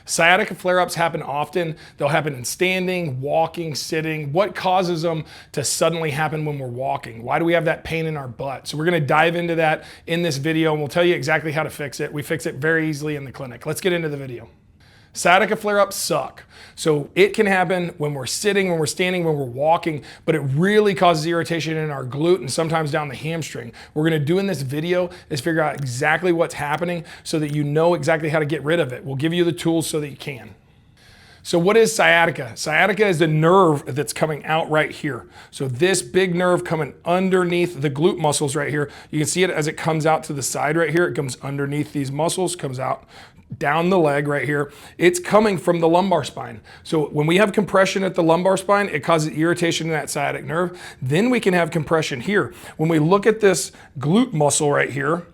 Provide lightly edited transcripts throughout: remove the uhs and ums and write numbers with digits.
Sciatica flare-ups happen often. They'll happen in standing, walking, sitting. What causes them to suddenly happen when we're walking? Why do we have that pain in our butt? So we're gonna dive into that in this video, and we'll tell you exactly how to fix it. We fix it very easily in the clinic. Let's get into the video. Sciatica flare-ups suck. So it can happen when we're sitting, when we're standing, when we're walking, but it really causes irritation in our glute and sometimes down the hamstring. What we're gonna do in this video is figure out exactly what's happening so that you know exactly how to get rid of it. We'll give you the tools so that you can. So what is sciatica? Sciatica is the nerve that's coming out right here. So this big nerve coming underneath the glute muscles right here. You can see it as it comes out to the side right here. It comes underneath these muscles, comes out down the leg right here. It's coming from the lumbar spine. So when we have compression at the lumbar spine, it causes irritation in that sciatic nerve. Then we can have compression here. When we look at this glute muscle right here,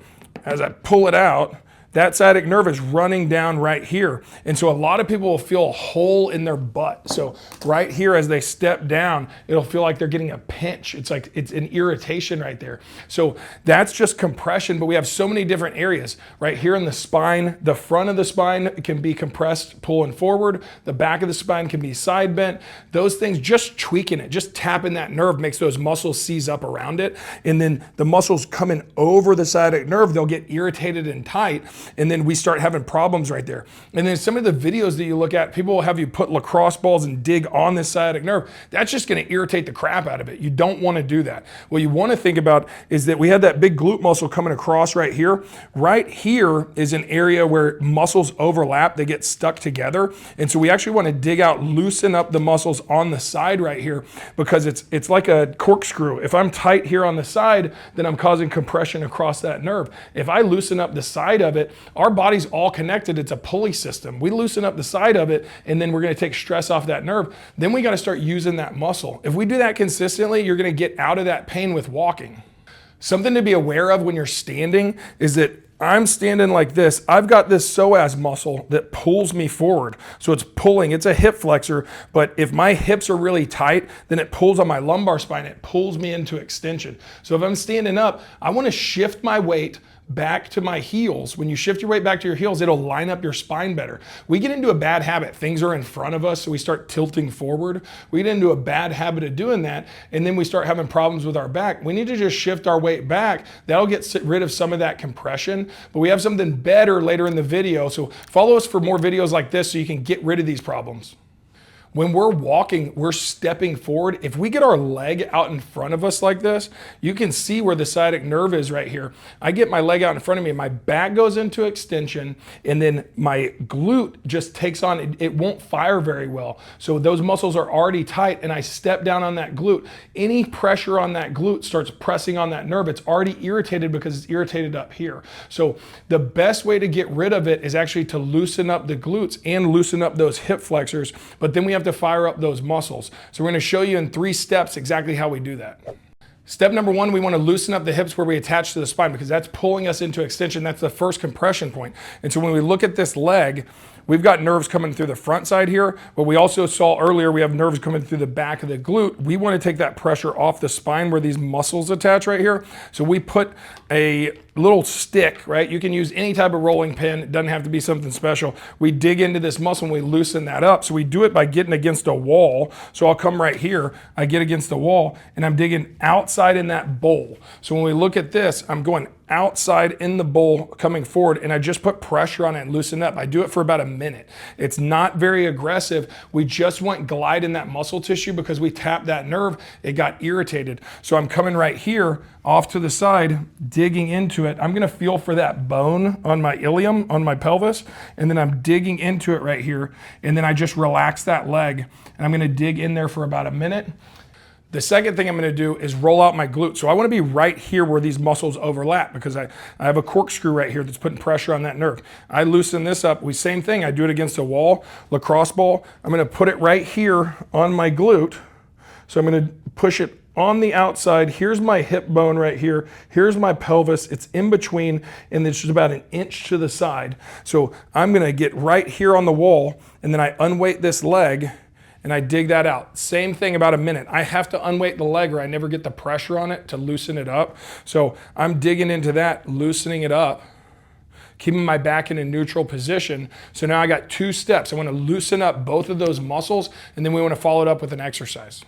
as I pull it out, that sciatic nerve is running down right here. And so a lot of people will feel a hole in their butt. So right here, as they step down, it'll feel like they're getting a pinch. It's like it's an irritation right there. So that's just compression, but we have so many different areas. Right here in the spine, the front of the spine can be compressed, pulling forward. The back of the spine can be side bent. Those things, just tweaking it, just tapping that nerve makes those muscles seize up around it. And then the muscles coming over the sciatic nerve, they'll get irritated and tight. And then we start having problems right there. And then some of the videos that you look at, people will have you put lacrosse balls and dig on this sciatic nerve. That's just gonna irritate the crap out of it. You don't wanna do that. What you wanna think about is that we have that big glute muscle coming across right here. Right here is an area where muscles overlap, they get stuck together. And so we actually wanna dig out, loosen up the muscles on the side right here, because it's like a corkscrew. If I'm tight here on the side, then I'm causing compression across that nerve. If I loosen up the side of it, our body's all connected. It's a pulley system. We loosen up the side of it, and then we're gonna take stress off that nerve. Then we gotta start using that muscle. If we do that consistently, you're gonna get out of that pain with walking. Something to be aware of when you're standing is that I'm standing like this. I've got this psoas muscle that pulls me forward. So it's pulling, it's a hip flexor, but if my hips are really tight, then it pulls on my lumbar spine. It pulls me into extension. So if I'm standing up, I wanna shift my weight back to my heels. When you shift your weight back to your heels, it'll line up your spine better. We get into a bad habit. Things are in front of us, so we start tilting forward. We get into a bad habit of doing that, and then we start having problems with our back. We need to just shift our weight back. That'll get rid of some of that compression, but we have something better later in the video, so follow us for more videos like this so you can get rid of these problems. When we're walking, we're stepping forward. If we get our leg out in front of us like this, you can see where the sciatic nerve is right here. I get my leg out in front of me, my back goes into extension, and then my glute just takes on, it won't fire very well. So those muscles are already tight, and I step down on that glute. Any pressure on that glute starts pressing on that nerve. It's already irritated because it's irritated up here. So the best way to get rid of it is actually to loosen up the glutes and loosen up those hip flexors, but then we have to fire up those muscles. So we're going to show you in 3 steps exactly how we do that. Step number 1, we want to loosen up the hips where we attach to the spine, because that's pulling us into extension. That's the first compression point. And so when we look at this leg, we've got nerves coming through the front side here, but we also saw earlier we have nerves coming through the back of the glute. We want to take that pressure off the spine where these muscles attach right here. So we put a little stick, right? You can use any type of rolling pin. It doesn't have to be something special. We dig into this muscle and we loosen that up. So we do it by getting against a wall. So I'll come right here, I get against the wall, and I'm digging outside in that bowl. So when we look at this, I'm going outside in the bowl coming forward, and I just put pressure on it and loosen up. I do it for about a minute. It's not very aggressive. We just want glide in that muscle tissue because we tapped that nerve. It got irritated. So I'm coming right here off to the side, digging into it. I'm gonna feel for that bone on my ilium, on my pelvis, and then I'm digging into it right here, and then I just relax that leg, and I'm gonna dig in there for about a minute. The second thing I'm gonna do is roll out my glute. So I wanna be right here where these muscles overlap, because I have a corkscrew right here that's putting pressure on that nerve. I loosen this up, same thing, I do it against a wall, lacrosse ball. I'm gonna put it right here on my glute. So I'm gonna push it on the outside. Here's my hip bone right here. Here's my pelvis. It's in between, and it's just about an inch to the side. So I'm gonna get right here on the wall, and then I unweight this leg, and I dig that out. Same thing, about a minute. I have to unweight the leg or I never get the pressure on it to loosen it up. So I'm digging into that, loosening it up. keeping my back in a neutral position. So now I got 2 steps. I want to loosen up both of those muscles, and then we want to follow it up with an exercise.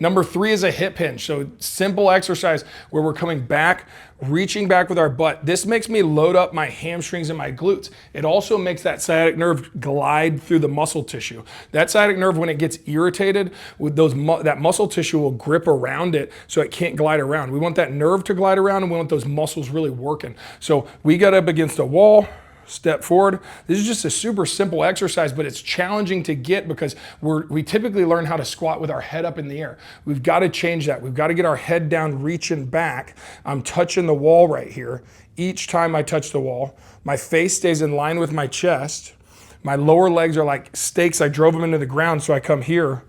Number 3 is a hip hinge. So simple exercise where we're coming back, reaching back with our butt. This makes me load up my hamstrings and my glutes. It also makes that sciatic nerve glide through the muscle tissue. That sciatic nerve, when it gets irritated, with that muscle tissue will grip around it so it can't glide around. We want that nerve to glide around, and we want those muscles really working. So we got up against a wall, step forward. This is just a super simple exercise, but it's challenging to get because we typically learn how to squat with our head up in the air. We've got to change that. We've got to get our head down, reaching back. I'm touching the wall right here. Each time I touch the wall, my face stays in line with my chest. My lower legs are like stakes. I drove them into the ground, so I come here.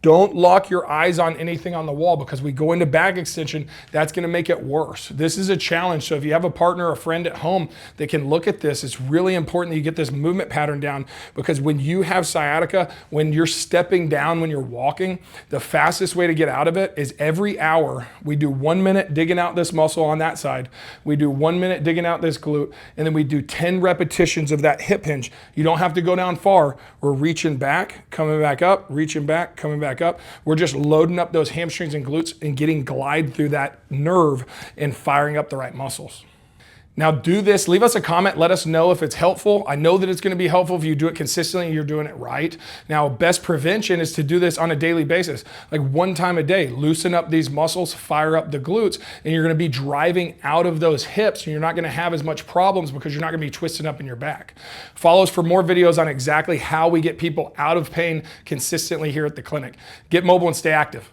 Don't lock your eyes on anything on the wall, because we go into back extension, that's gonna make it worse. This is a challenge. So if you have a partner or a friend at home that can look at this, it's really important that you get this movement pattern down, because when you have sciatica, when you're stepping down, when you're walking, the fastest way to get out of it is every hour, we do 1 minute digging out this muscle on that side, we do 1 minute digging out this glute, and then we do 10 repetitions of that hip hinge. You don't have to go down far. We're reaching back, coming back up, reaching back, coming back up. We're just loading up those hamstrings and glutes and getting glide through that nerve and firing up the right muscles. Now do this, leave us a comment, let us know if it's helpful. I know that it's gonna be helpful if you do it consistently and you're doing it right. Now, best prevention is to do this on a daily basis, like 1 time a day. Loosen up these muscles, fire up the glutes, and you're gonna be driving out of those hips, and you're not gonna have as much problems because you're not gonna be twisting up in your back. Follow us for more videos on exactly how we get people out of pain consistently here at the clinic. Get mobile and stay active.